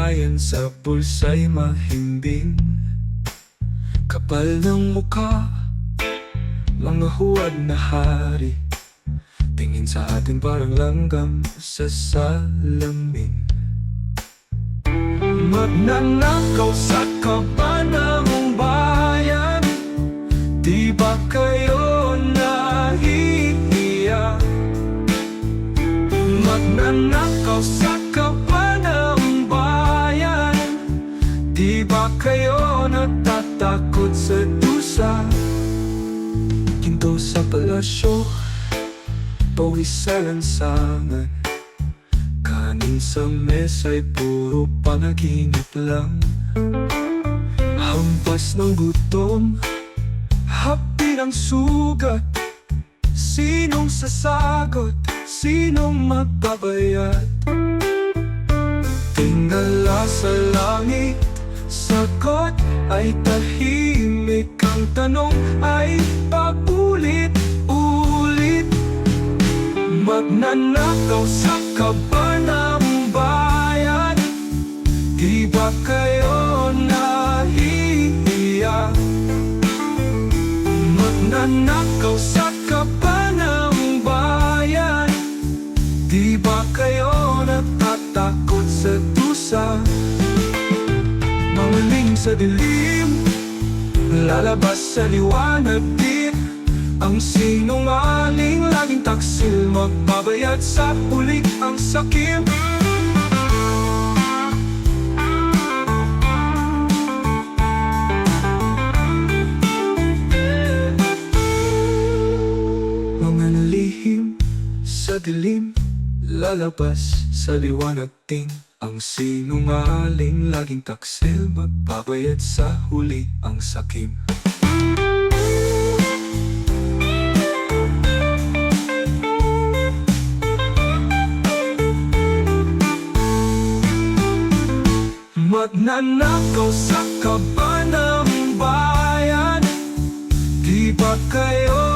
bayan sa bulsa'y mahimbing. Kapal ng mukha, mga huwad na hari, tingin sa atin parang langgam sa salamin. Magnanakaw sa kaban ng bayan, di ba kayo nahihiya? Magnanakaw sa kaban ng bayan, di ba kayo natatakot sa dusa? Ginto sa palasyo, pawis sa lansangan, kanin sa mesa'y puro panaginip lang. Hampas ng gutom, hapdi ng sugat, sinong sasagot, sinong magbabayad? Tingala sa langit, sagot ay tahimik, ang tanong ay paulit-ulit. Magnanakaw sa kaban ng bayan, di ba kayo nahihiya? Magnanakaw sa kaban ng bayan, di ba kayo natatakot sa dusa? Mangaling sa dilim, lalabas sa liwanag din. Ang sinungaling laging taksil, magbabayad sa huli ang sakim. Mga lihim sa dilim, lalabas sa liwanag din. Ang sinungaling laging taksil, magbabayad sa huli ang sakim. Magnanakaw sa kaban ng bayan, di ba kayo